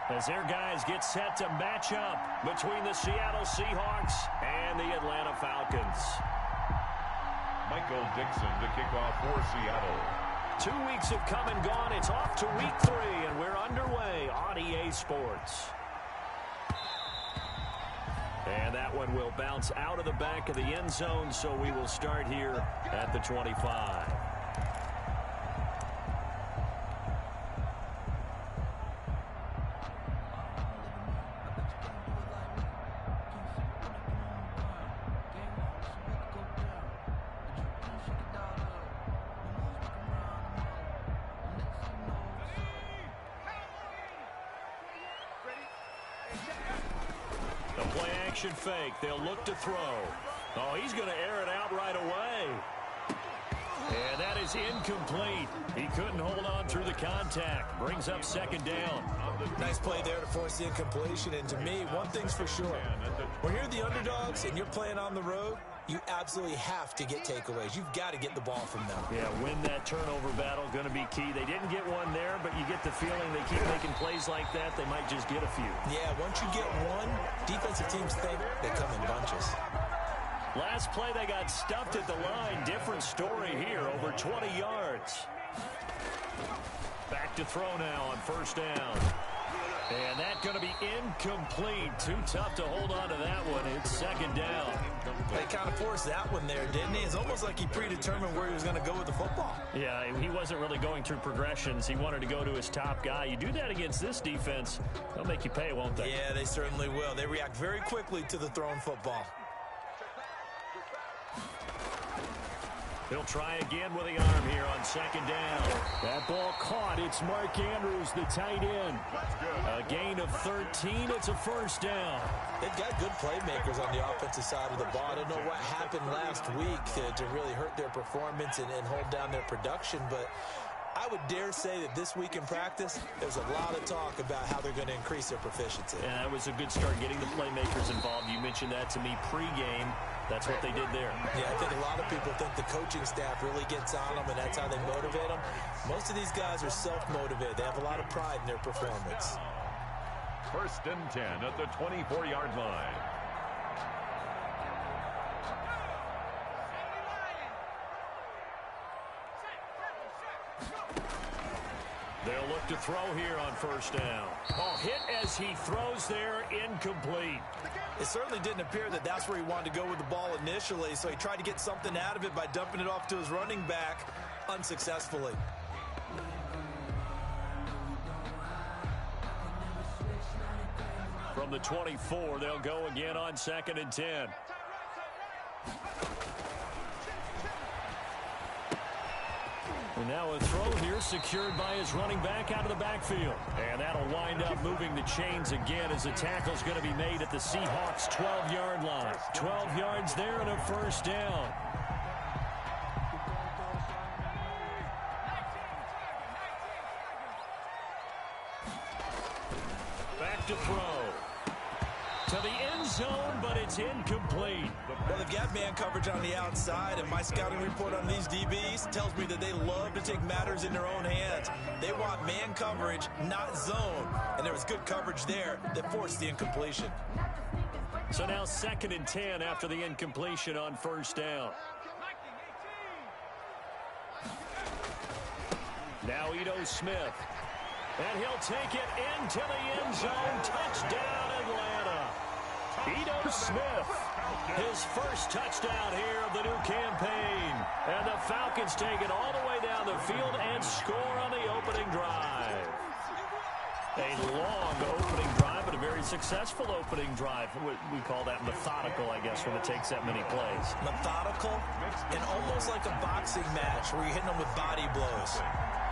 as their guys get set to match up between the Seattle Seahawks and the Atlanta Falcons. Michael Dixon to kick off for Seattle. 2 weeks have come and gone. It's off to week 3, and we're underway on EA Sports. And that one will bounce out of the back of the end zone, so we will start here at the 25. Fake. They'll look to throw. Oh, he's going to air it out right away. And that is incomplete. He couldn't hold on through the contact. Brings up second down. Nice play there to force the incompletion. And to me, one thing's for sure. When you're the underdogs and you're playing on the road, you absolutely have to get takeaways. You've got to get the ball from them. Yeah, win that turnover battle, going to be key. They didn't get one there, but you get the feeling they keep making plays like that, they might just get a few. Yeah, once you get one, defensive teams think they come in bunches. Last play, they got stuffed at the line. Different story here, over 20 yards. Back to throw now on first down. And that's going to be incomplete. Too tough to hold on to that one. It's second down. They kind of forced that one there, didn't he? It's almost like he predetermined where he was going to go with the football. Yeah, he wasn't really going through progressions. He wanted to go to his top guy. You do that against this defense, they'll make you pay, won't they? Yeah, they certainly will. They react very quickly to the thrown football. He'll try again with the arm here on second down. That ball caught. It's Mark Andrews, the tight end. A gain of 13. It's a first down. They've got good playmakers on the offensive side of the ball. I don't know what happened last week to really hurt their performance and hold down their production, but I would dare say that this week in practice, there's a lot of talk about how they're going to increase their proficiency. And that was a good start, getting the playmakers involved. You mentioned that to me pregame. That's what they did there. Yeah, I think a lot of people think the coaching staff really gets on them, and that's how they motivate them. Most of these guys are self-motivated. They have a lot of pride in their performance. First and 10 at the 24-yard line. They'll look to throw here on first down. Oh, hit as he throws there, incomplete. It certainly didn't appear that that's where he wanted to go with the ball initially, so he tried to get something out of it by dumping it off to his running back unsuccessfully. From the 24, they'll go again on second and 10. And now a throw here secured by his running back out of the backfield. And that'll wind up moving the chains again as the tackle's going to be made at the Seahawks' 12-yard line. 12 yards there and a first down. Back to throw. To the end zone, but it's incomplete. Well, they've got man coverage on the outside, and my scouting report on these DBs tells me that they love to take matters in their own hands. They want man coverage, not zone. And there was good coverage there that forced the incompletion. So now second and 10 after the incompletion on first down. Now Ito Smith. And he'll take it into the end zone. Touchdown, Atlanta. Ito Smith, his first touchdown here of the new campaign. And the Falcons take it all the way down the field and score on the opening drive. A long opening drive, but a very successful opening drive. We call that methodical, I guess, when it takes that many plays. Methodical and almost like a boxing match where you're hitting them with body blows.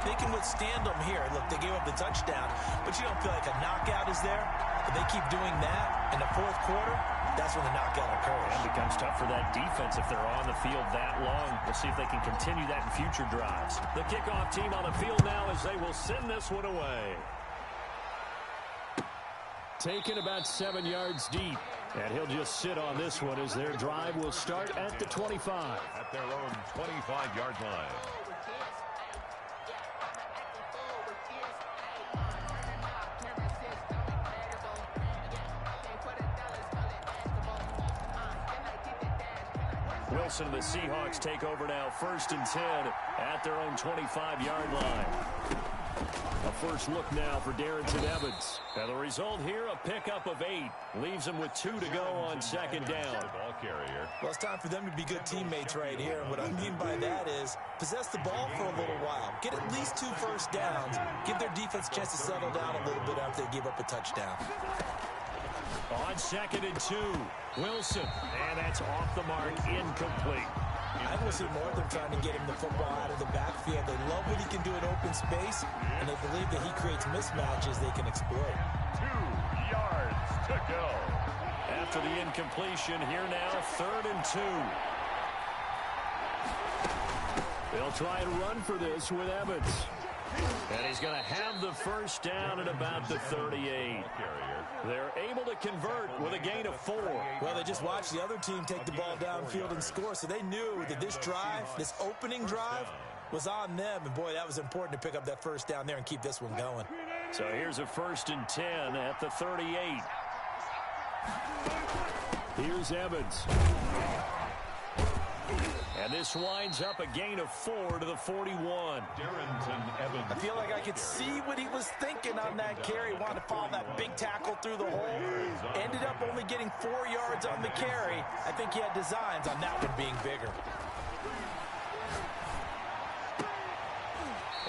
They can withstand them here. Look, they gave up the touchdown, but you don't feel like a knockout is there. But they keep doing that in the fourth quarter, that's when the knockout occurs. It becomes tough for that defense if they're on the field that long. We'll see if they can continue that in future drives. The kickoff team on the field now as they will send this one away. Taken about 7 yards deep. And he'll just sit on this one as their drive will start at the 25. At their own 25-yard line. Wilson and the Seahawks take over now, 1st and 10 at their own 25-yard line. A first look now for Darrington Evans. And the result here, a pickup of 8. Leaves him with 2 to go on 2nd down. Ball carrier. Well, it's time for them to be good teammates right here. And what I mean by that is possess the ball for a little while. Get at least 2 first downs. Give their defense a chance to settle down a little bit after they give up a touchdown. On 2nd and 2, Wilson. And that's off the mark, incomplete. I will see more of them trying to get him the football out of the backfield. They love what he can do in open space, and they believe that he creates mismatches they can exploit. 2 yards to go. After the incompletion, here now, 3rd and 2. They'll try and run for this with Evans. And he's going to have the first down at about the 38. They're able to convert with a gain of 4. Well, they just watched the other team take the ball downfield and score, so they knew that this drive, this opening drive, was on them. And, boy, that was important to pick up that first down there and keep this one going. So here's a 1st and 10 at the 38. Here's Evans. And this winds up a gain of 4 to the 41. Darrington Evans. I feel like I could see what he was thinking on that carry. Wanted to follow that big tackle through the hole. Ended up only getting 4 yards on the carry. I think he had designs on that one being bigger.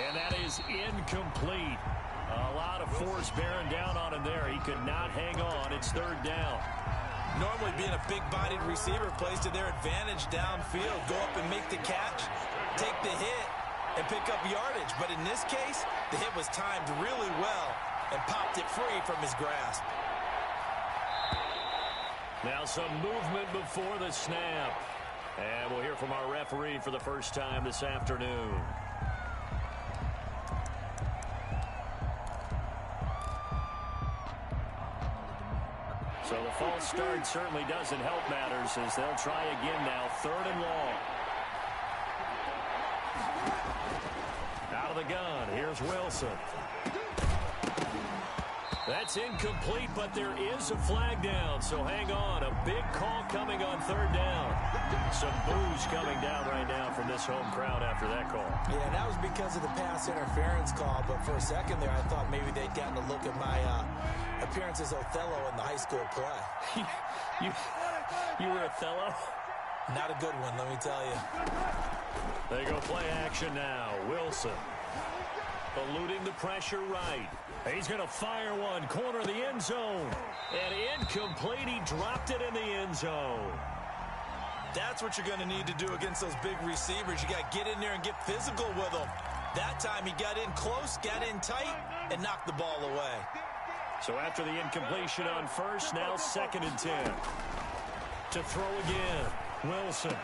And that is incomplete. A lot of force bearing down on him there. He could not hang on. It's 3rd down. Normally being a big-bodied receiver plays to their advantage downfield. Go up and make the catch, take the hit, and pick up yardage. But in this case, the hit was timed really well and popped it free from his grasp. Now some movement before the snap. And we'll hear from our referee for the first time this afternoon. So the false start certainly doesn't help matters as they'll try again now. 3rd and long. Out of the gun. Here's Wilson. That's incomplete, but there is a flag down, so hang on. A big call coming on 3rd down. Some boos coming down right now from this home crowd after that call. Yeah, that was because of the pass interference call, but for a second there I thought maybe they'd gotten a look at my appearance as Othello in the high school play. You were Othello? Not a good one, let me tell you. They go play action now. Wilson eluding the pressure right. He's going to fire one, corner of the end zone. And incomplete, he dropped it in the end zone. That's what you're going to need to do against those big receivers. You got to get in there and get physical with them. That time he got in close, got in tight, and knocked the ball away. So after the incompletion on 1st, now 2nd and 10. To throw again, Wilson.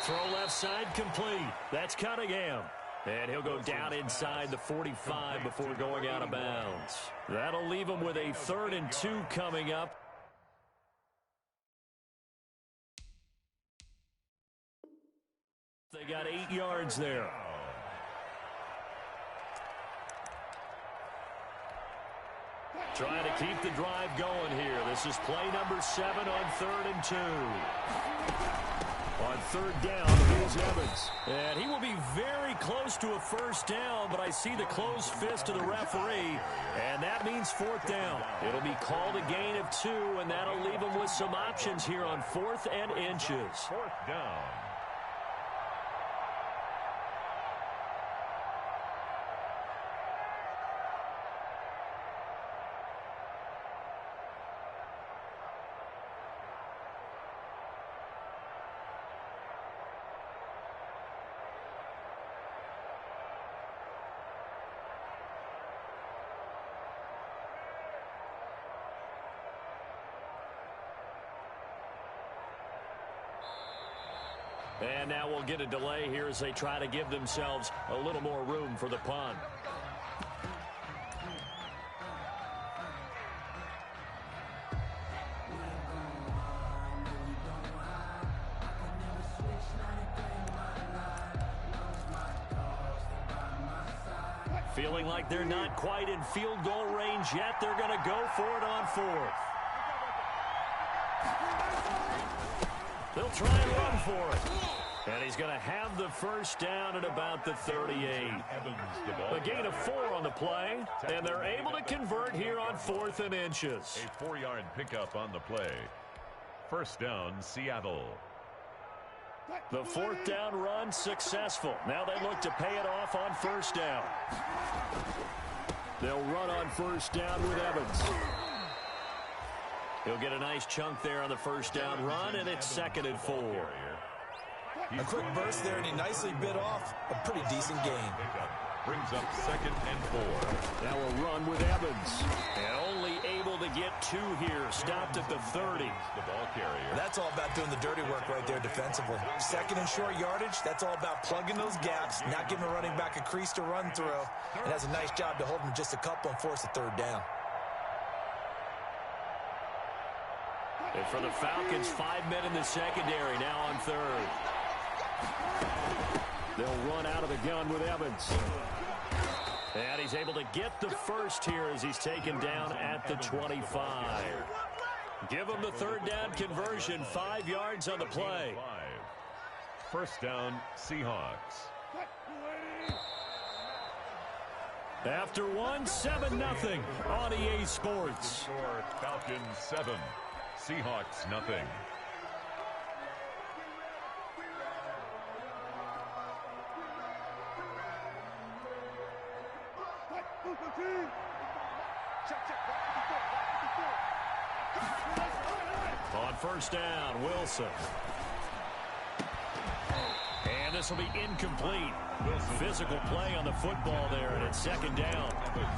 Throw left side complete. That's Cunningham. And he'll go down inside the 45 before going out of bounds. That'll leave him with a 3rd and 2 coming up. They got 8 yards there. Trying to keep the drive going here. This is play number 7 on 3rd and 2. On 3rd down, here's Evans. And he will be very close to a first down, but I see the closed fist of the referee, and that means 4th down. It'll be called a gain of 2, and that'll leave him with some options here on 4th and inches. 4th down. And now we'll get a delay here as they try to give themselves a little more room for the punt. Feeling like they're not quite in field goal range yet. They're going to go for it on 4th. They'll try and run for it. And he's going to have the first down at about the 38. A gain of 4 on the play, and they're able to convert here on 4th and inches. A 4-yard pickup on the play. First down, Seattle. The 4th down run successful. Now they look to pay it off on first down. They'll run on first down with Evans. He'll get a nice chunk there on the first down run, and it's 2nd and 4. A quick burst there, and he nicely bit off a pretty decent gain. Brings up 2nd and 4. Now a run with Evans. And only able to get 2 here. Stopped at the 30. The ball carrier. That's all about doing the dirty work right there defensively. 2nd and short yardage, that's all about plugging those gaps, not giving a running back a crease to run through. And has a nice job to hold him just a couple and force a 3rd down. And for the Falcons, 5 men in the secondary, now on 3rd. They'll run out of the gun with Evans. And he's able to get the first here as he's taken down at the 25. Give him the 3rd down conversion, 5 yards on the play. First down, Seahawks. After 1, 7-0 on EA Sports. Score, Falcons 7, Seahawks nothing. On first down, Wilson. And this will be incomplete. Physical play on the football there, and it's 2nd down.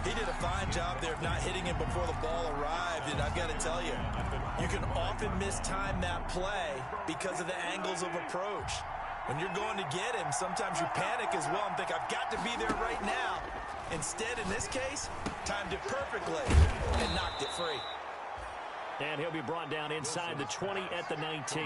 He did a fine job there of not hitting him before the ball arrived, and I've got to tell you, you can often mistime that play because of the angles of approach. When you're going to get him, sometimes you panic as well and think, I've got to be there right now. Instead, in this case, timed it perfectly and knocked it free. And he'll be brought down inside the 20 at the 19.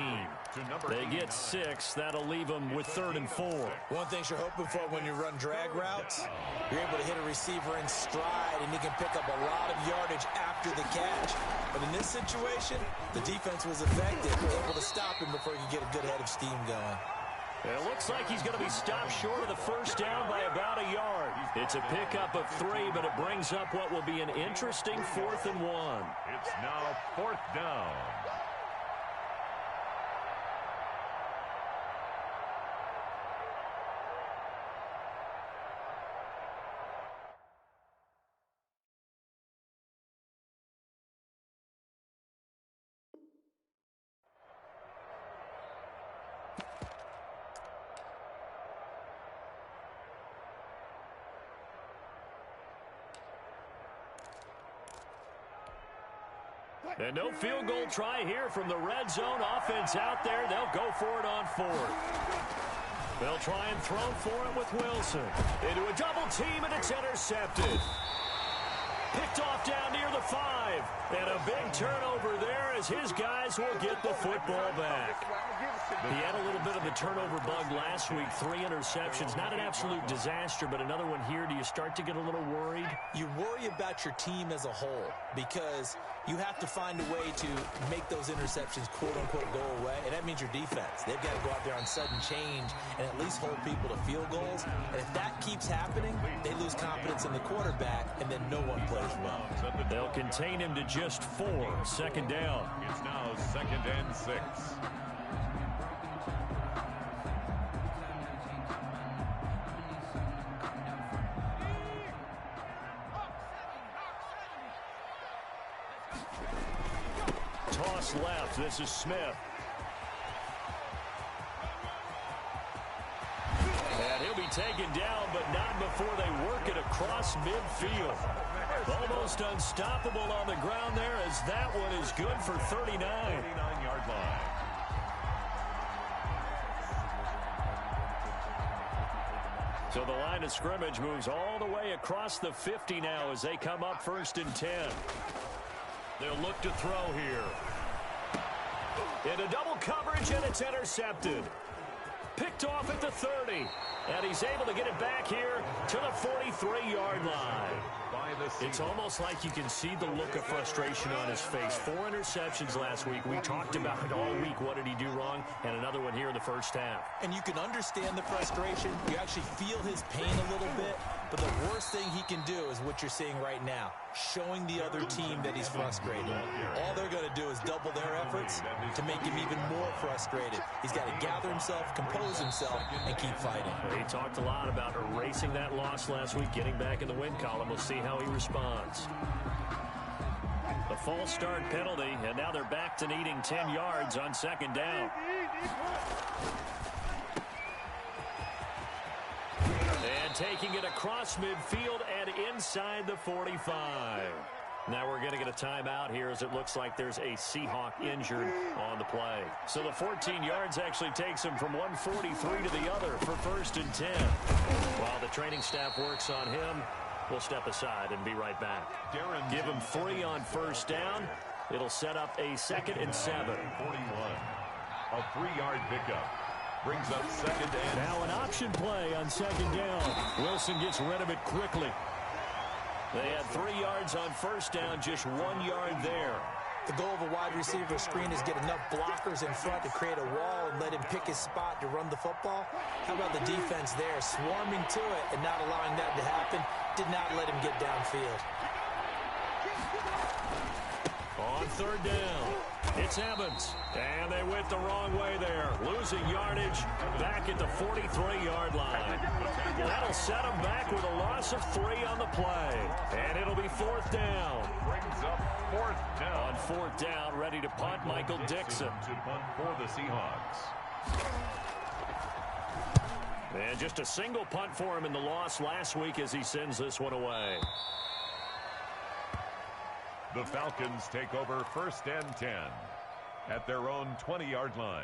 They get 6. That'll leave them with 3rd and 4. One thing you're hoping for when you run drag routes, you're able to hit a receiver in stride, and he can pick up a lot of yardage after the catch. But in this situation, the defense was effective, able to stop him before he could get a good head of steam going. It looks like he's going to be stopped short of the first down by about a yard. It's a pickup of 3, but it brings up what will be an interesting 4th and 1. It's now 4th down. And no field goal try here from the red zone offense out there. They'll go for it on 4th. They'll try and throw for it with Wilson. Into a double team, and it's intercepted. Picked off down near the 5. And a big turnover there as his guys will get the football back. He had a little bit of the turnover bug last week. 3 interceptions. Not an absolute disaster, but another one here. Do you start to get a little worried? You worry about your team as a whole because you have to find a way to make those interceptions, quote-unquote, go away, and that means your defense. They've got to go out there on sudden change and at least hold people to field goals. And if that keeps happening, they lose confidence in the quarterback, and then no one plays well. They'll contain him to just 4. 2nd down. It's now 2nd and 6. Toss left. This is Smith. And he'll be taken down, but not before they work it across midfield. Almost unstoppable on the ground there as that one is good for 39. 39-yard line. So the line of scrimmage moves all the way across the 50 now as they come up 1st and 10. They'll look to throw here. Into double coverage, and it's intercepted. Picked off at the 30. And he's able to get it back here to the 43-yard line. It's almost like you can see the look of frustration on his face. 4 interceptions last week. We talked about it all week. What did he do wrong? And another one here in the first half. And you can understand the frustration. You actually feel his pain a little bit. But the worst thing he can do is what you're seeing right now, showing the other team that he's frustrated. All they're going to do is double their efforts to make him even more frustrated. He's got to gather himself, compose himself, and keep fighting. He talked a lot about erasing that loss last week, getting back in the win column. We'll see how he responds. The false start penalty, and now they're back to needing 10 yards on second down. And taking it across midfield and inside the 45. Now we're going to get a timeout here as it looks like there's a Seahawk injured on the play. So the 14 yards actually takes him from 143 to the other for 1st and 10. While the training staff works on him, we'll step aside and be right back. Give him 3 on 1st down. It'll set up a 2nd and 7. 41. A 3-yard pickup. Brings up 2nd and... Now an option play on 2nd down. Wilson gets rid of it quickly. They had 3 yards on 1st down, just 1 yard there. The goal of a wide receiver screen is get enough blockers in front to create a wall and let him pick his spot to run the football. How about the defense there, swarming to it and not allowing that to happen? Did not let him get downfield. On 3rd down, it's Evans. And they went the wrong way there. Losing yardage back at the 43-yard line. That'll set them back with a loss of 3 on the play. And it'll be 4th down. Brings up 4th down. On 4th down, ready to punt, Michael Dixon. To punt for the Seahawks. And just a single punt for him in the loss last week as he sends this one away. The Falcons take over 1st and 10 at their own 20-yard line.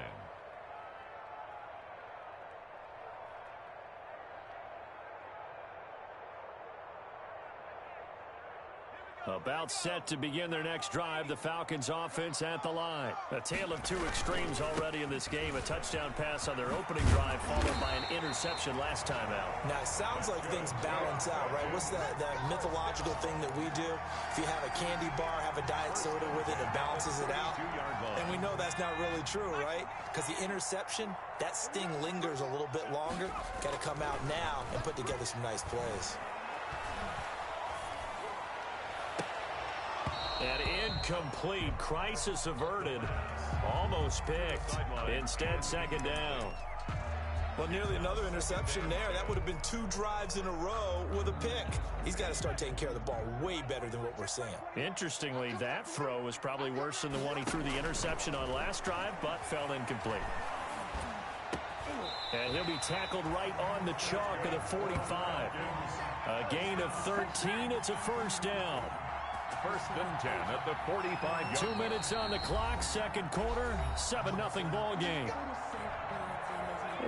About set to begin their next drive, the Falcons offense at the line. A tale of 2 extremes already in this game. A touchdown pass on their opening drive followed by an interception last time out. Now, it sounds like things balance out, right? What's that mythological thing that we do? If you have a candy bar, have a diet soda with it, it balances it out. And we know that's not really true, right? Because the interception, that sting lingers a little bit longer. Got to come out now and put together some nice plays. And incomplete. Crisis averted. Almost picked. Instead, 2nd down. Well, nearly another interception there. That would have been 2 drives in a row with a pick. He's got to start taking care of the ball way better than what we're seeing. Interestingly, that throw was probably worse than the one he threw the interception on last drive, but fell incomplete. And he'll be tackled right on the chalk of the 45. A gain of 13. It's a 1st down. 1st and 10 at the 45-yard. 2 minutes on the clock, 2nd quarter, 7-0 ball game.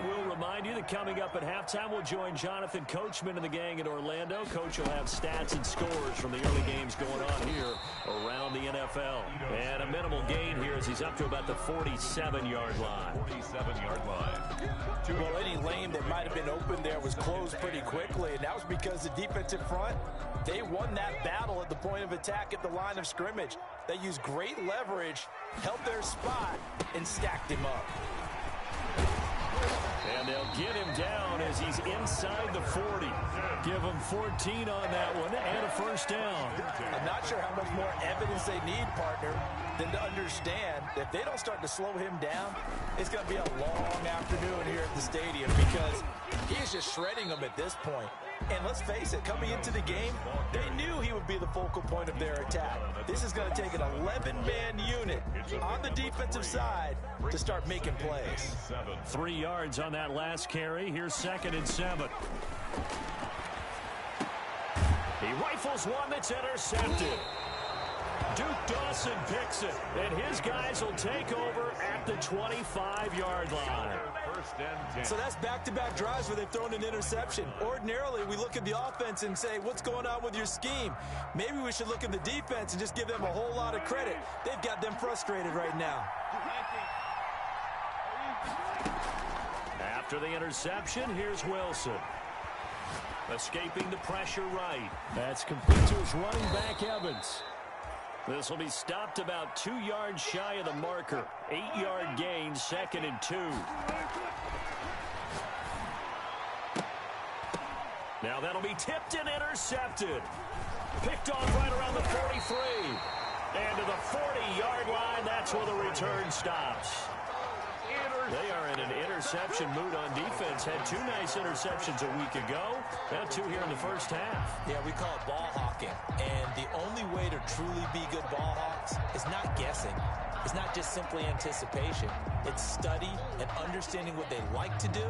We'll remind you that coming up at halftime, we'll join Jonathan Coachman and the gang in Orlando. Coach will have stats and scores from the early games going on here around the NFL. And a minimal gain here as he's up to about the 47-yard line. 47-yard line. Well, any lane that might have been open there was closed pretty quickly, and that was because the defensive front, they won that battle at the point of attack at the line of scrimmage. They used great leverage, held their spot, and stacked him up. And they'll get him down as he's inside the 40. Give him 14 on that one and a 1st down. I'm not sure how much more evidence they need, partner, than to understand that if they don't start to slow him down, it's going to be a long afternoon here at the stadium because he is just shredding them at this point. And let's face it, coming into the game, they knew he would be the focal point of their attack. This is going to take an 11-man unit on the defensive side to start making plays. 3 yards on that last carry. Here's 2nd and 7. He rifles one that's intercepted. Duke Dawson picks it, and his guys will take over at the 25-yard line. So that's back-to-back drives where they've thrown an interception. Ordinarily, we look at the offense and say, what's going on with your scheme? Maybe we should look at the defense and just give them a whole lot of credit. They've got them frustrated right now. After the interception, here's Wilson. Escaping the pressure right. That's complete to his running back, Evans. This will be stopped about 2 yards shy of the marker. 8-yard gain, 2nd and 2. Now that'll be tipped and intercepted. Picked off right around the 43. And to the 40-yard line, that's where the return stops. They are in an interception mood on defense. Had 2 nice interceptions a week ago. Now 2 here in the first half. Yeah, we call it ball hawking. And the only way to truly be good ball hawks is not guessing. It's not just simply anticipation. It's study and understanding what they like to do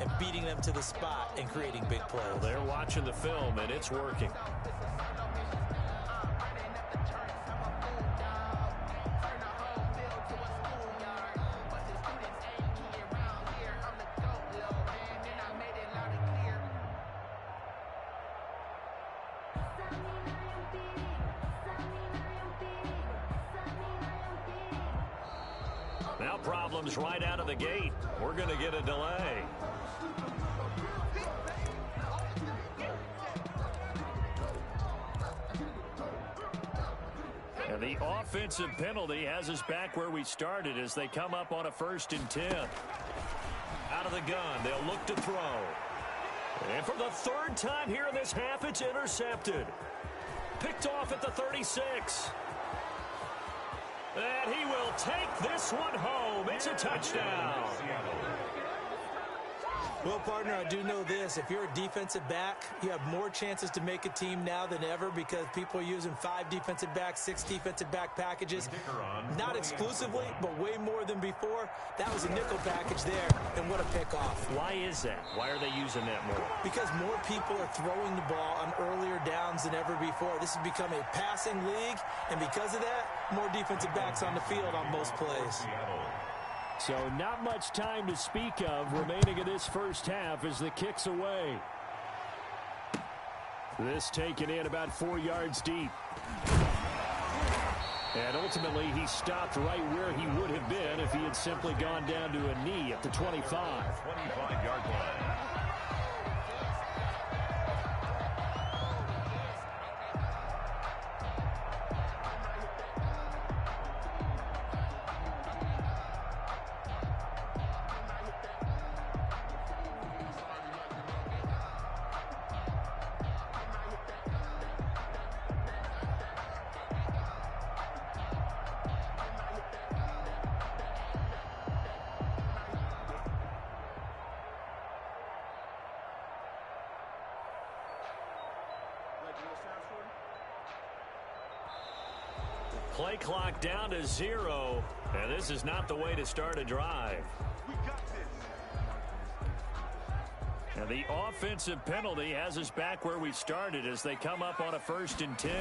and beating them to the spot and creating big plays. Well, they're watching the film, and it's working. Now problems right out of the gate. We're going to get a delay. And the offensive penalty has us back where we started as they come up on a 1st and 10. Out of the gun, they'll look to throw. And for the 3rd time here in this half, it's intercepted. Picked off at the 36. And he will take this one home. It's a touchdown. Well, partner, I do know this. If you're a defensive back, you have more chances to make a team now than ever because people are using 5 defensive backs, 6 defensive back packages. Not exclusively, but way more than before. That was a nickel package there, and what a pickoff. Why is that? Why are they using that more? Because more people are throwing the ball on earlier downs than ever before. This has become a passing league, and because of that, more defensive backs on the field on most plays. So not much time to speak of remaining in this first half as the kick's away. This taken in about 4 yards deep. And ultimately he stopped right where he would have been if he had simply gone down to a knee at the 25. 25-yard line. Play clock down to 0, and this is not the way to start a drive. And the offensive penalty has us back where we started as they come up on a 1st and 10.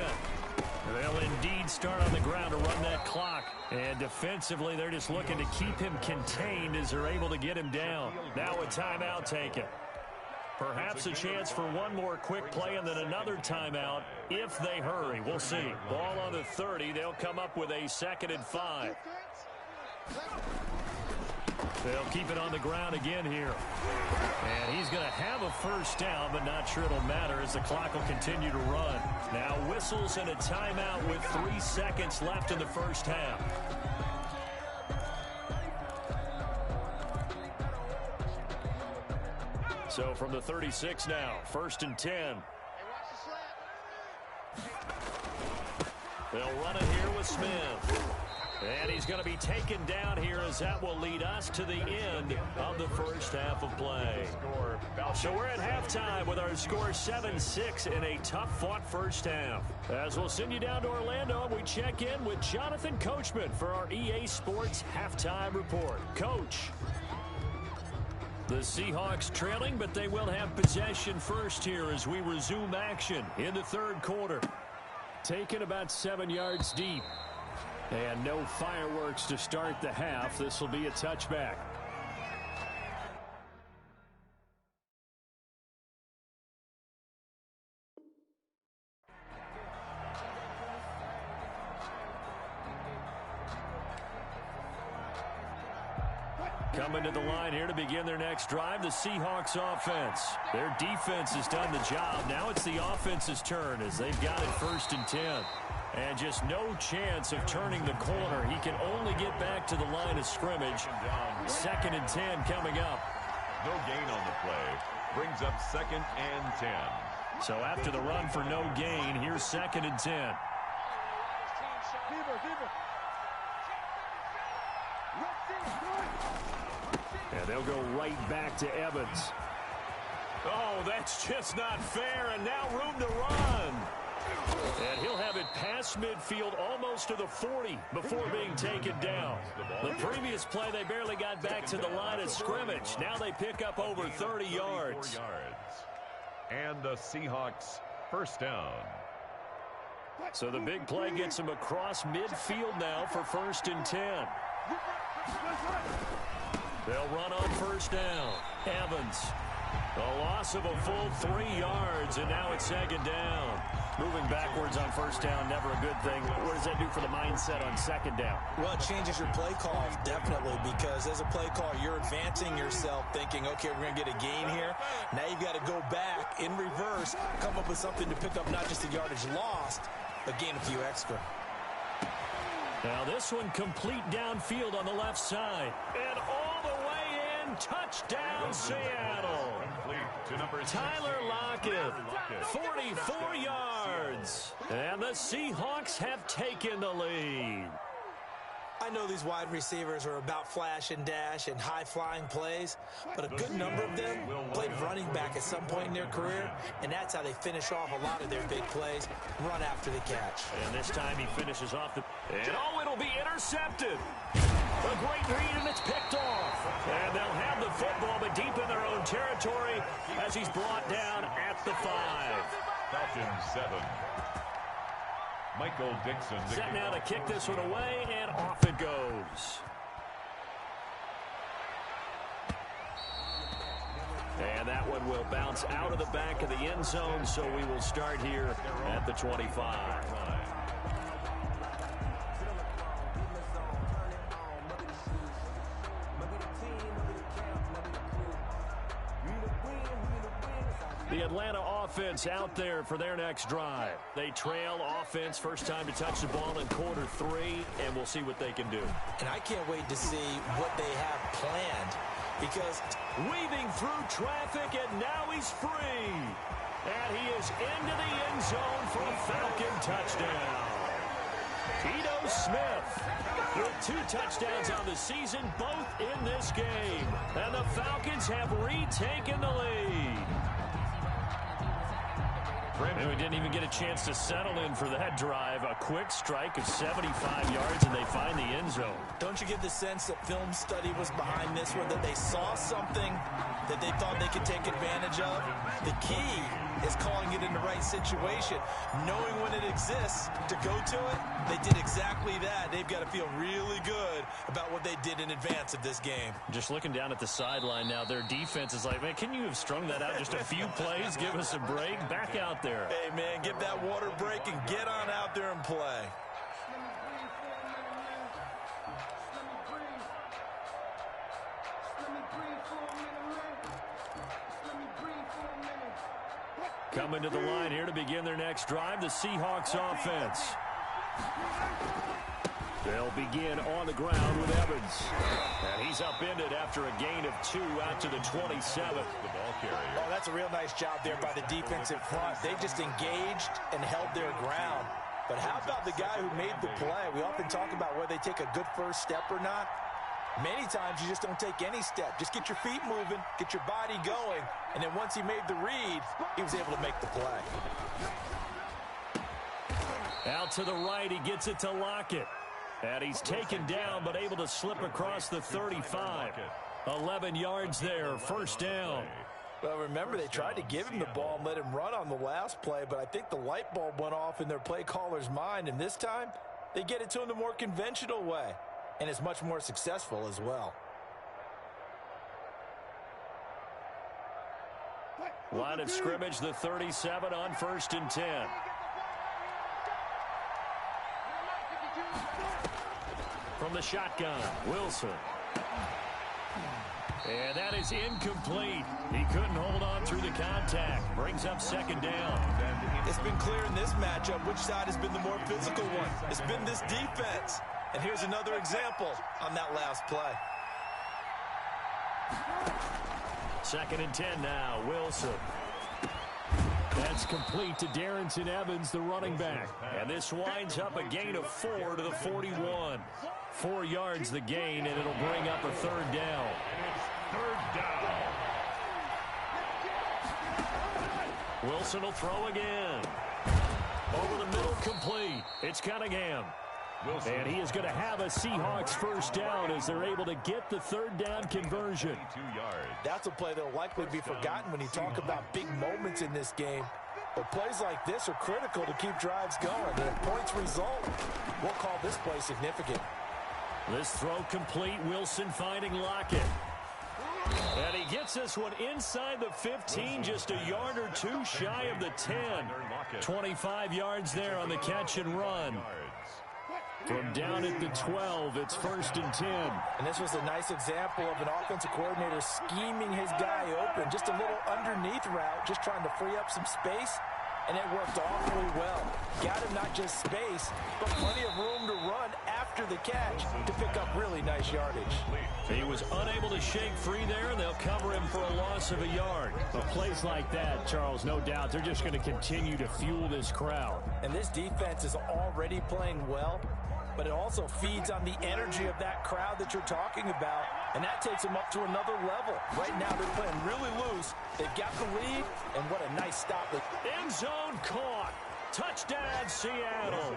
They'll indeed start on the ground to run that clock. And defensively, they're just looking to keep him contained as they're able to get him down. Now a timeout taken. Perhaps a chance for one more quick play and then another timeout if they hurry. We'll see. Ball on the 30. They'll come up with a 2nd and 5. They'll keep it on the ground again here. And he's going to have a 1st down, but not sure it'll matter as the clock will continue to run. Now whistles and a timeout with 3 seconds left in the first half. So from the 36 now, 1st and 10. They'll run it here with Smith. And he's going to be taken down here as that will lead us to the end of the first half of play. So we're at halftime with our score 7-6 in a tough-fought first half. As we'll send you down to Orlando, we check in with Jonathan Coachman for our EA Sports Halftime Report. Coach. The Seahawks trailing, but they will have possession first here as we resume action in the 3rd quarter. Taken about 7 yards deep. And no fireworks to start the half. This will be a touchback. Coming to the line here to begin their next drive, the Seahawks offense. Their defense has done the job. Now it's the offense's turn as they've got it 1st and 10. And just no chance of turning the corner. He can only get back to the line of scrimmage. 2nd and 10 coming up. No gain on the play. Brings up 2nd and 10. So after the run for no gain, here's 2nd and 10. And they'll go right back to Evans. Oh, that's just not fair, and now room to run. And he'll have it past midfield almost to the 40 before being taken down. The previous play, they barely got back to the line of scrimmage. Now they pick up over 30 yards. And the Seahawks 1st down. So the big play gets him across midfield now for 1st and 10. They'll run on 1st down. Evans. A loss of a full 3 yards, and now it's 2nd down. Moving backwards on 1st down, never a good thing. What does that do for the mindset on 2nd down? Well, it changes your play call, definitely, because as a play call, you're advancing yourself thinking, okay, we're going to get a gain here. Now you've got to go back in reverse, come up with something to pick up not just the yardage lost, but gain a few extra. Now this one complete downfield on the left side. And all the way in, touchdown Seattle. Tyler Lockett, 44 yards. And the Seahawks have taken the lead. I know these wide receivers are about flash and dash and high-flying plays, but a good number of them played running back at some point in their career, and that's how they finish off a lot of their big plays, run after the catch. And this time he finishes off the... And oh, it'll be intercepted. A great read, and it's picked off. And they'll have the football, but deep in their own territory as he's brought down at the 5. Falcons 7. Michael Dixon. Set now to kick this one away, and off it goes. And that one will bounce out of the back of the end zone, so we will start here at the 25. The Atlanta offense out there for their next drive. They trail offense, first time to touch the ball in quarter 3, and we'll see what they can do. And I can't wait to see what they have planned, because weaving through traffic, and now he's free. And he is into the end zone for a Falcon touchdown. Ito Smith with 2 touchdowns on the season, both in this game. And the Falcons have retaken the lead. And we didn't even get a chance to settle in for that drive. A quick strike of 75 yards, and they find the end zone. Don't you get the sense that film study was behind this one, that they saw something that they thought they could take advantage of? The key is calling it in the right situation, knowing when it exists to go to it. They did exactly that. They've got to feel really good about what they did in advance of this game. Just looking down at the sideline now, their defense is like, man, can you have strung that out just a few plays? Give us a break. Back out there. Hey, man, give that water break and get on out there and play. Coming to the line here to begin their next drive, the Seahawks offense. They'll begin on the ground with Evans. And he's upended after a gain of 2 out to the 27. The ball carrier. Oh, that's a real nice job there by the defensive front. They just engaged and held their ground. But how about the guy who made the play? We often talk about whether they take a good first step or not. Many times you just don't take any step. Just get your feet moving, get your body going, and then once he made the read, he was able to make the play. Out to the right, he gets it to Lockett. And he's taken down, but able to slip across the 35. 11 yards there, first down. Well, remember, they tried to give him the ball and let him run on the last play, but I think the light bulb went off in their play caller's mind, and this time, they get it to him the more conventional way. And it's much more successful as well. Line of scrimmage, the 37 on 1st and 10. From the shotgun, Wilson. And that is incomplete. He couldn't hold on through the contact. Brings up second down. It's been clear in this matchup which side has been the more physical one. It's been this defense. And here's another example on that last play. Second and 10 now, Wilson. That's complete to Darrington Evans, the running back. And this winds up a gain of 4 to the 41. 4 yards the gain, and it'll bring up a third down. Third down. Wilson will throw again. Over the middle, complete. It's Cunningham. Wilson. And he is going to have a Seahawks first down as they're able to get the third down conversion. 2 yards. That's a play that will likely be forgotten when you talk about big moments in this game. But plays like this are critical to keep drives going. And if points result, we'll call this play significant. This throw complete. Wilson finding Lockett. And he gets this one inside the 15, just a yard or two shy of the 10. 25 yards there on the catch and run. From down at the 12, it's first and 10. And this was a nice example of an offensive coordinator scheming his guy open. Just a little underneath route, just trying to free up some space. And it worked awfully well. Got him not just space, but plenty of room to run after the catch to pick up really nice yardage. He was unable to shake free there, and they'll cover him for a loss of a yard. But plays like that, Charles, no doubt, they're just going to continue to fuel this crowd. And this defense is already playing well, but it also feeds on the energy of that crowd that you're talking about, and that takes them up to another level. Right now, they're playing really loose. They've got the lead, and what a nice stop. End zone caught. Touchdown, Seattle.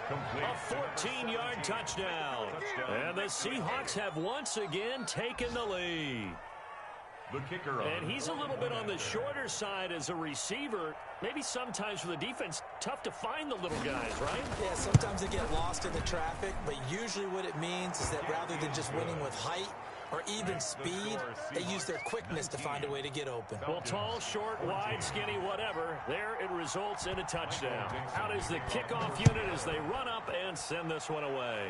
A 14-yard touchdown. And the Seahawks have once again taken the lead. The kicker. And he's a little bit on the shorter side as a receiver. Maybe sometimes for the defense, tough to find the little guys, right? Yeah, sometimes they get lost in the traffic, but usually what it means is that rather than just winning with height or even speed, they use their quickness to find a way to get open. Well, tall, short, wide, skinny, whatever, there it results in a touchdown. Out is the kickoff unit as they run up and send this one away.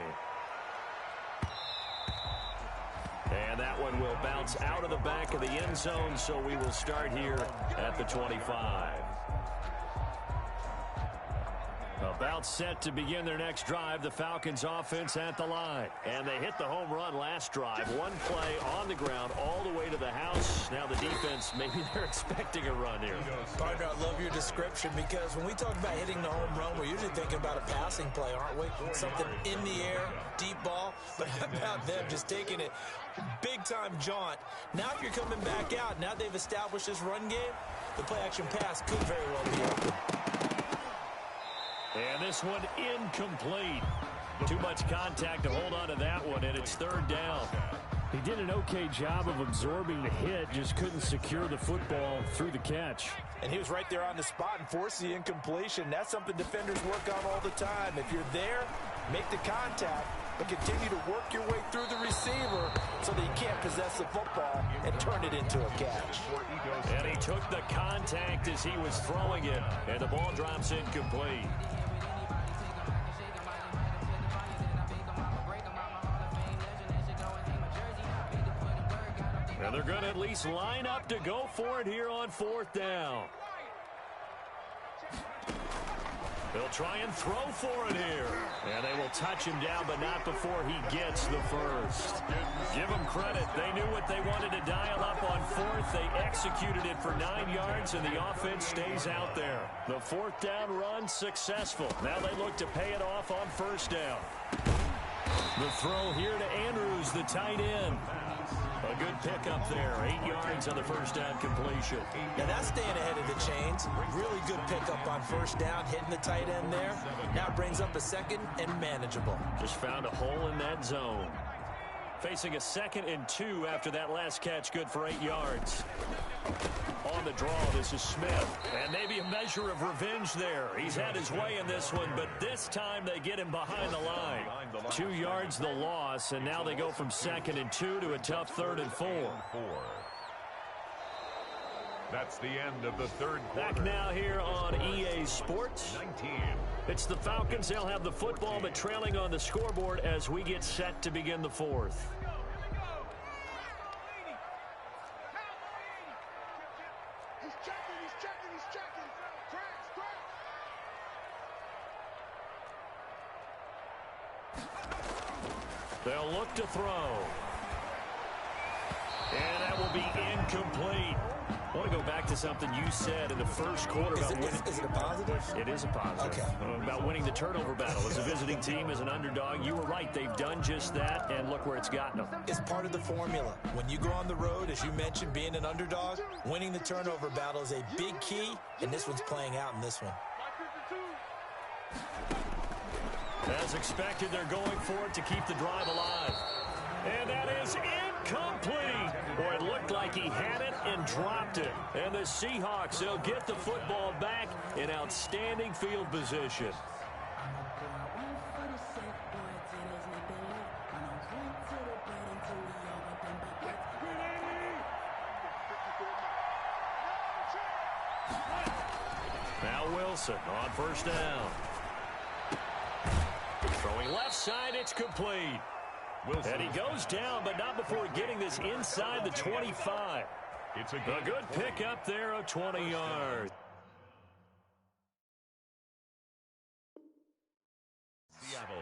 And that one will bounce out of the back of the end zone, so we will start here at the 25. About set to begin their next drive, the Falcons offense at the line. And they hit the home run last drive. One play on the ground all the way to the house. Now the defense, maybe they're expecting a run here. Partner, I love your description because when we talk about hitting the home run, we're usually thinking about a passing play, aren't we? Something in the air, deep ball. But how about them just taking it big-time jaunt? Now if you're coming back out, now they've established this run game, the play-action pass could very well be open. And this one incomplete. Too much contact to hold on to that one, and it's third down. He did an okay job of absorbing the hit, just couldn't secure the football through the catch. And he was right there on the spot and forced the incompletion. That's something defenders work on all the time. If you're there, make the contact, but continue to work your way through the receiver so that you can't possess the football and turn it into a catch. And he took the contact as he was throwing it, and the ball drops incomplete. And they're going to at least line up to go for it here on fourth down. They'll try and throw for it here. And they will touch him down, but not before he gets the first. Give them credit. They knew what they wanted to dial up on fourth. They executed it for 9 yards, and the offense stays out there. The fourth down run successful. Now they look to pay it off on first down. The throw here to Andrews, the tight end. A good pickup there. 8 yards on the first down completion. Now that's staying ahead of the chains. Really good pickup on first down, hitting the tight end there. Now brings up a second and manageable. Just found a hole in that zone. Facing a 2nd and 2 after that last catch, good for 8 yards. On the draw, this is Smith. And maybe a measure of revenge there. He's had his way in this one, but this time they get him behind the line. 2 yards the loss, and now they go from 2nd and 2 to a tough 3rd and 4. That's the end of the third quarter. Back now here on EA Sports. 19. It's the Falcons. They'll have the football, but trailing on the scoreboard as we get set to begin the fourth. They'll look to throw. And that will be incomplete. I want to go back to something you said in the first quarter about winning. Is it a positive? It is a positive. Okay. About winning the turnover battle. As a visiting team, as an underdog, you were right. They've done just that, and look where it's gotten them. It's part of the formula. When you go on the road, as you mentioned, being an underdog, winning the turnover battle is a big key, and this one's playing out in this one. As expected, they're going for it to keep the drive alive. And that is incomplete. Boy, it looked like he had it and dropped it. And the Seahawks, they'll get the football back in outstanding field position. Now Wilson on first down. Throwing left side, it's complete. Wilson. And he goes down, but not before getting this inside the 25. It's a good pickup there of 20 yards. Seattle.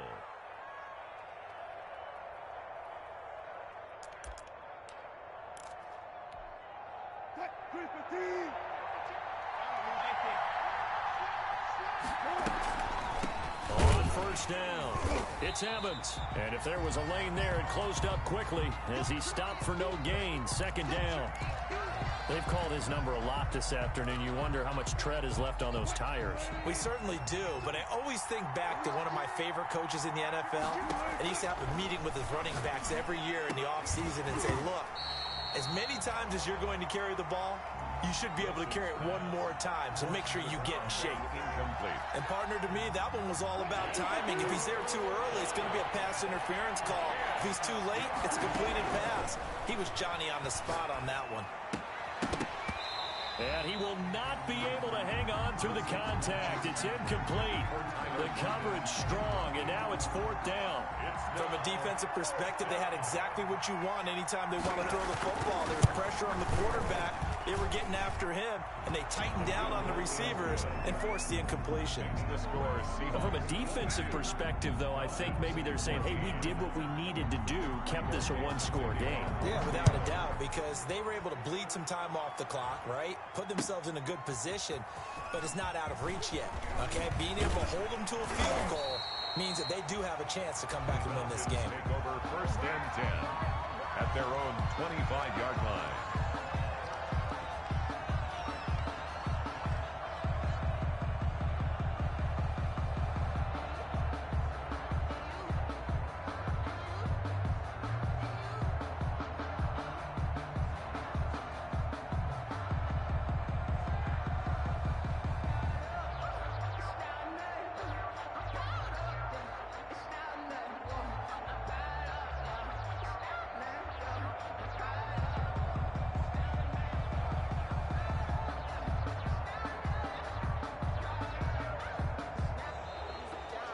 On first down, it's Evans. And if there was a lane there, it closed up quickly as he stopped for no gain. Second down. They've called his number a lot this afternoon. You wonder how much tread is left on those tires. We certainly do, but I always think back to one of my favorite coaches in the NFL. And he used to have a meeting with his running backs every year in the offseason and say, look, as many times as you're going to carry the ball, you should be able to carry it one more time, so make sure you get in shape. Incomplete. And partner, to me, that one was all about timing. If he's there too early, it's going to be a pass interference call. If he's too late, it's a completed pass. He was Johnny on the spot on that one. And he will not be able to hang on through the contact. It's incomplete. The coverage strong, and now it's fourth down. From a defensive perspective, they had exactly what you want anytime they want to throw the football. There was pressure on the quarterback. They were getting after him, and they tightened down on the receivers and forced the incompletion. From a defensive perspective, though, I think maybe they're saying, hey, we did what we needed to do, kept this a one-score game. Yeah, without a doubt, because they were able to bleed some time off the clock, right? Put themselves in a good position, but it's not out of reach yet, okay? Being able to hold them to a field goal means that they do have a chance to come back and win this game. Take over first and 10 at their own 25-yard line.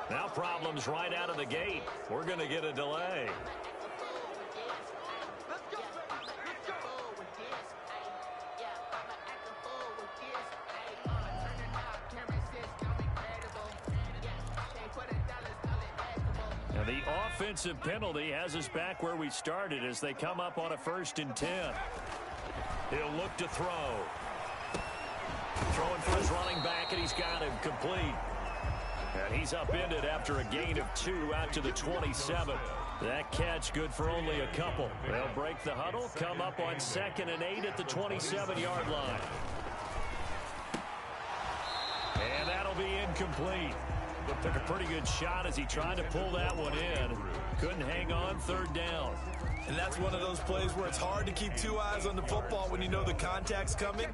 Now problems right out of the gate. We're going to get a delay. Now the offensive penalty has us back where we started as they come up on a 1st and 10. He'll look to throw. Throwing for his running back, and he's got him complete. And he's upended after a gain of 2 out to the 27. That catch good for only a couple. They'll break the huddle, come up on 2nd and 8 at the 27-yard line. And that'll be incomplete. Took a pretty good shot as he tried to pull that one in. Couldn't hang on, 3rd down. And that's one of those plays where it's hard to keep 2 eyes on the football when you know the contact's coming,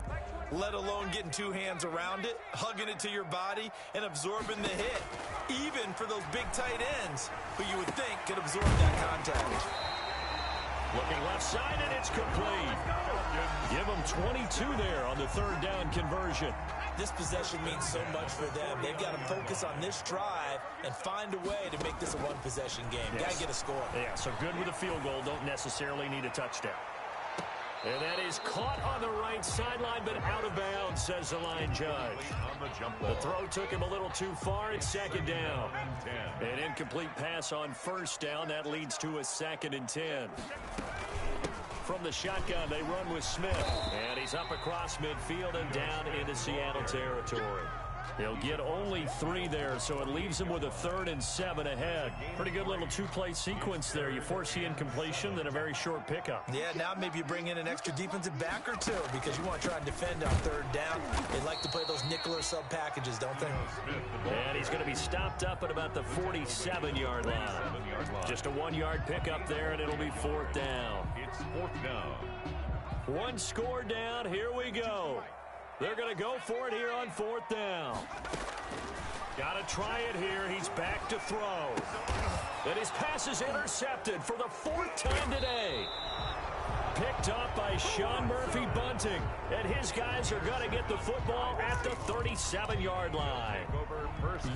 let alone getting 2 hands around it, hugging it to your body, and absorbing the hit, even for those big tight ends who you would think could absorb that contact. Looking left side, and it's complete. Give them 22 there on the 3rd down conversion. This possession means so much for them. They've got to focus on this drive and find a way to make this a one-possession game. Yes. Got to get a score. Yeah, so good with a field goal. Don't necessarily need a touchdown. And that is caught on the right sideline, but out of bounds, says the line judge. The throw took him a little too far. It's second down. An incomplete pass on first down. That leads to a 2nd and 10. From the shotgun, they run with Smith. And he's up across midfield and down into Seattle territory. He'll get only 3 there, so it leaves him with a 3rd and 7 ahead. Pretty good little 2-play sequence there. You force the incompletion, then a very short pickup. Yeah, now maybe you bring in an extra defensive back or 2 because you want to try and defend on 3rd down. They like to play those nickel or sub packages, don't they? And he's going to be stopped up at about the 47-yard line. Just a 1-yard pickup there, and it'll be 4th down. It's 4th down. 1 score down. Here we go. They're going to go for it here on 4th down. Got to try it here. He's back to throw. And his pass is intercepted for the 4th time today. Picked up by Sean Murphy Bunting. And his guys are going to get the football at the 37-yard line.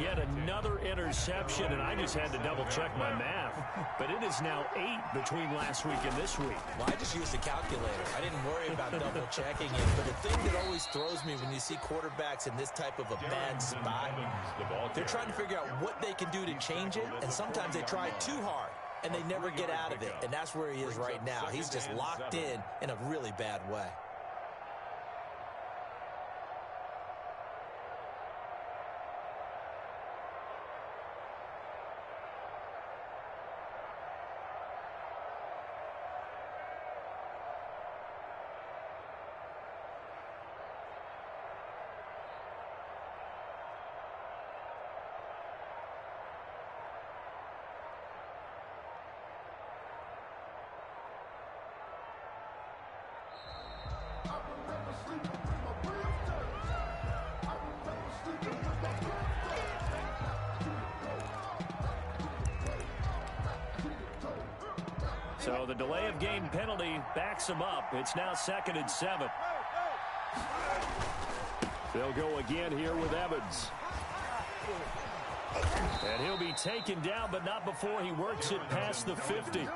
Yet another interception, and I just had to double-check my math. But it is now 8 between last week and this week. Well, I just used a calculator. I didn't worry about double-checking it. But the thing that always throws me when you see quarterbacks in this type of a bad spot, they're trying to figure out what they can do to change it, and sometimes they try too hard, and they never get out of it. And that's where he is right now. He's just locked in a really bad way. So the delay of game penalty backs him up. It's now 2nd and 7. They'll go again here with Evans. And he'll be taken down, but not before he works it past the 50.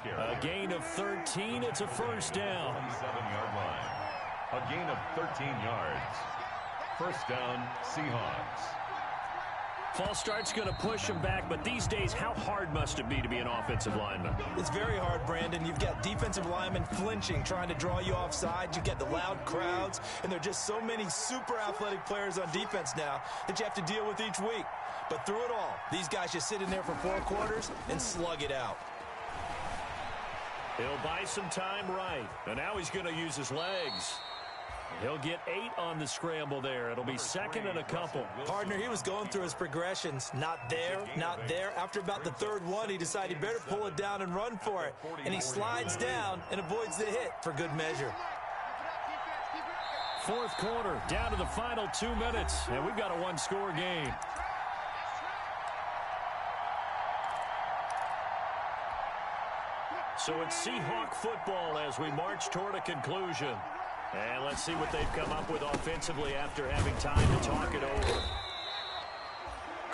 A gain of 13. It's a 1st down. 7-yard line. A gain of 13 yards. 1st down, Seahawks. False start's going to push him back, but these days, how hard must it be to be an offensive lineman? It's very hard, Brandon. You've got defensive linemen flinching, trying to draw you offside. You get the loud crowds, and there are just so many super athletic players on defense now that you have to deal with each week. But through it all, these guys just sit in there for 4 quarters and slug it out. He'll buy some time right, and now he's going to use his legs. He'll get 8 on the scramble there. It'll be 2nd and a couple. Partner, he was going through his progressions. Not there, not there. After about the 3rd one, he decided he better pull it down and run for it. And he slides down and avoids the hit for good measure. 4th quarter, down to the final 2 minutes, and we've got a 1-score game. So it's Seahawk football as we march toward a conclusion. And let's see what they've come up with offensively after having time to talk it over.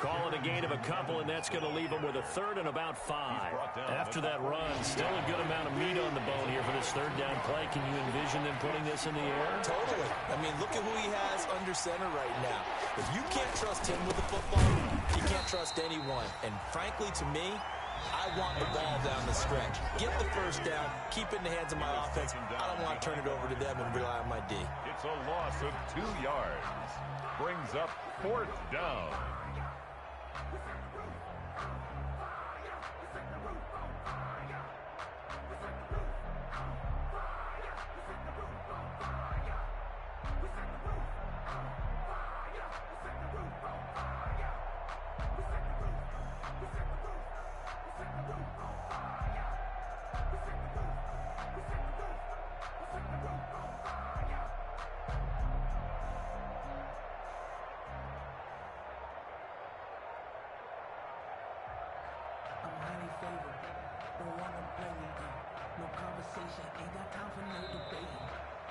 Call it a gain of a couple, and that's going to leave them with a 3rd and about 5. After that run, still a good amount of meat on the bone here for this 3rd down play. Can you envision them putting this in the air? Totally. I mean, look at who he has under center right now. If you can't trust him with the football, you can't trust anyone. And frankly, to me, I want the ball down the stretch. Get the 1st down, keep it in the hands of my offense. I don't want to turn it over to them and rely on my D. It's a loss of 2 yards. Brings up 4th down.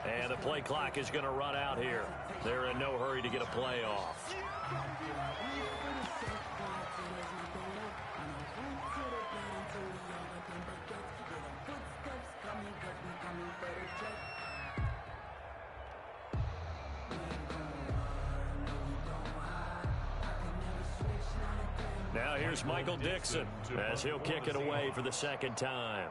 And the play clock is going to run out here. They're in no hurry to get a play off. here's Michael Dixon as he'll kick it away for the second time.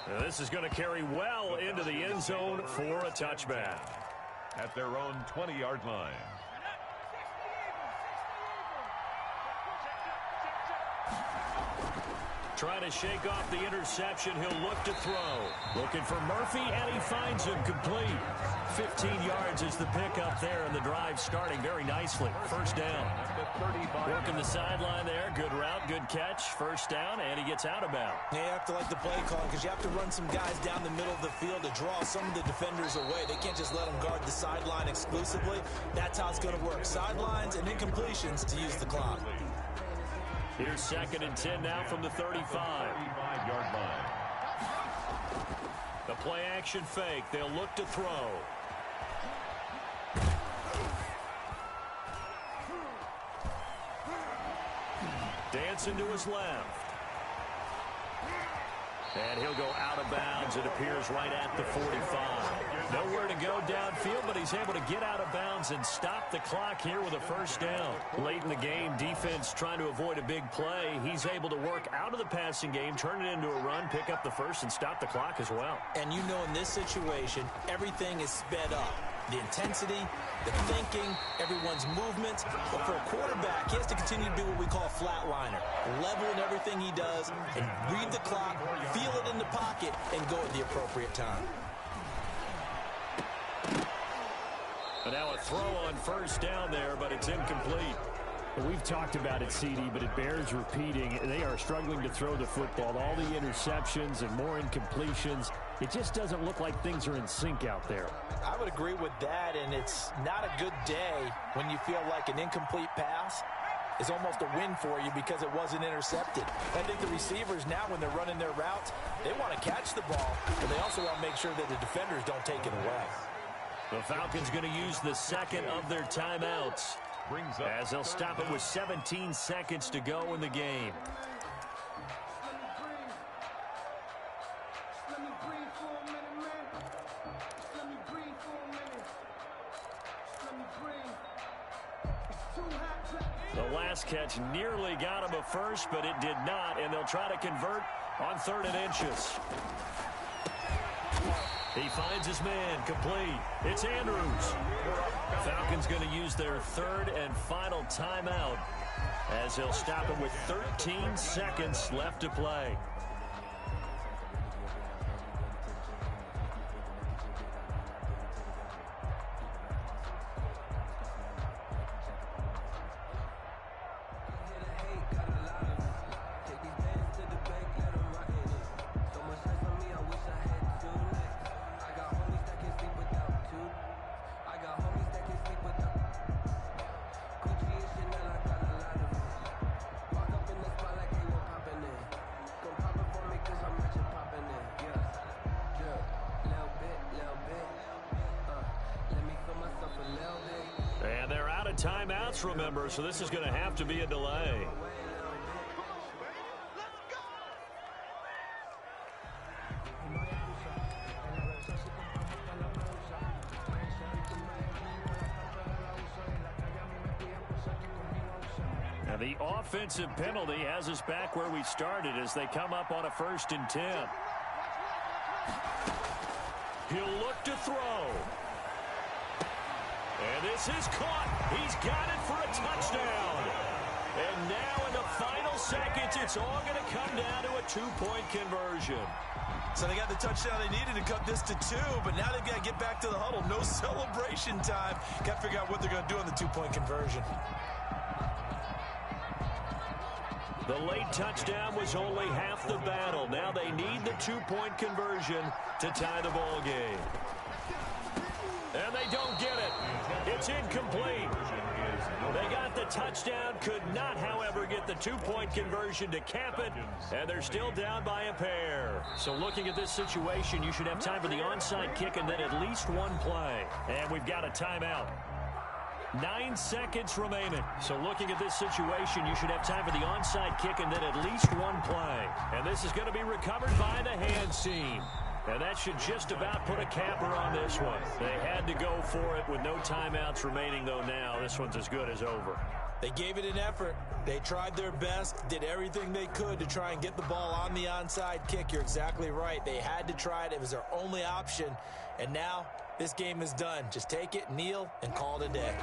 Now this is going to carry well into the end zone for a touchback. At their own 20-yard line. Trying to shake off the interception. He'll look to throw. Looking for Murphy, and he finds him complete. 15 yards is the pickup there, and the drive starting very nicely. First down. Working the sideline there. Good route, good catch. First down, and he gets out of bounds. Yeah, you have to like the play call because you have to run some guys down the middle of the field to draw some of the defenders away. They can't just let them guard the sideline exclusively. That's how it's going to work. Sidelines and incompletions to use the clock. Here's 2nd and 10 now from the 35-yard line. The play action fake. They'll look to throw. Dancing to his left. And he'll go out of bounds. It appears right at the 45. Nowhere to go downfield, but he's able to get out of bounds and stop the clock here with a first down. Late in the game, defense trying to avoid a big play. He's able to work out of the passing game, turn it into a run, pick up the first, and stop the clock as well. And you know in this situation, everything is sped up. The intensity, the thinking, everyone's movements. But for a quarterback, he has to continue to do what we call a flatliner. Level in everything he does and read the clock, feel it in the pocket, and go at the appropriate time. And now a throw on first down there, but it's incomplete. Well, we've talked about it, CD, but it bears repeating. They are struggling to throw the football. All the interceptions and more incompletions. It just doesn't look like things are in sync out there. I would agree with that, and it's not a good day when you feel like an incomplete pass is almost a win for you because it wasn't intercepted. I think the receivers now, when they're running their routes, they want to catch the ball, but they also want to make sure that the defenders don't take it away. The Falcons going to use the second of their timeouts as they'll stop it with 17 seconds to go in the game. The last catch nearly got him a first, but it did not, and they'll try to convert on 3rd and inches. He finds his man, complete. It's Andrews. Falcons going to use their 3rd and final timeout as they'll stop it with 13 seconds left to play. Timeouts, remember, so this is going to have to be a delay. Now the offensive penalty has us back where we started as they come up on a 1st and 10. He'll look to throw. And this is caught. He's got it for a touchdown. And now in the final seconds, it's all going to come down to a 2-point conversion. So they got the touchdown they needed to cut this to 2, but now they've got to get back to the huddle. No celebration time. Got to figure out what they're going to do on the 2-point conversion. The late touchdown was only half the battle. Now they need the 2-point conversion to tie the ball game. And they don't get it. It's incomplete. They got the touchdown, could not, however, get the 2-point conversion to cap it, and they're still down by a pair. So looking at this situation, you should have time for the onside kick and then at least one play. And we've got a timeout. 9 seconds remaining. So looking at this situation, you should have time for the onside kick and then at least one play. And this is going to be recovered by the hands team. And that should just about put a capper on this one. They had to go for it with no timeouts remaining, though now. This one's as good as over. They gave it an effort. They tried their best, did everything they could to try and get the ball on the onside kick. You're exactly right. They had to try it. It was their only option. And now this game is done. Just take it, kneel, and call it a day.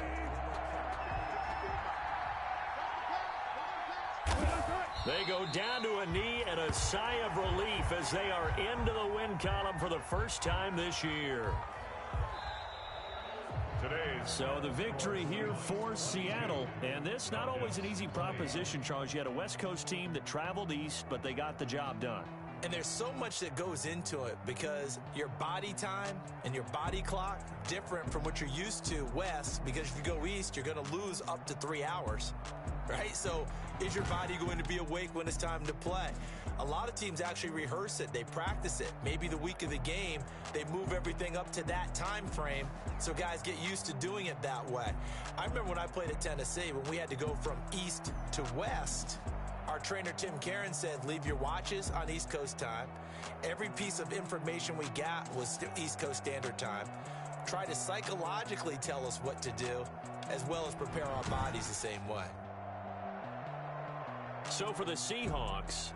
They go down to a knee and a sigh of relief as they are into the win column for the first time this year. So the victory here for Seattle. And this not always an easy proposition, Charles. You had a West Coast team that traveled east, but they got the job done. And there's so much that goes into it because your body time and your body clock different from what you're used to west, because if you go east, you're going to lose up to 3 hours, right? So is your body going to be awake when it's time to play? A lot of teams actually rehearse it. They practice it. Maybe the week of the game, they move everything up to that time frame so guys get used to doing it that way. I remember when I played at Tennessee, when we had to go from east to west, our trainer, Tim Karen, said, leave your watches on East Coast time. Every piece of information we got was East Coast Standard Time. Try to psychologically tell us what to do, as well as prepare our bodies the same way. So for the Seahawks,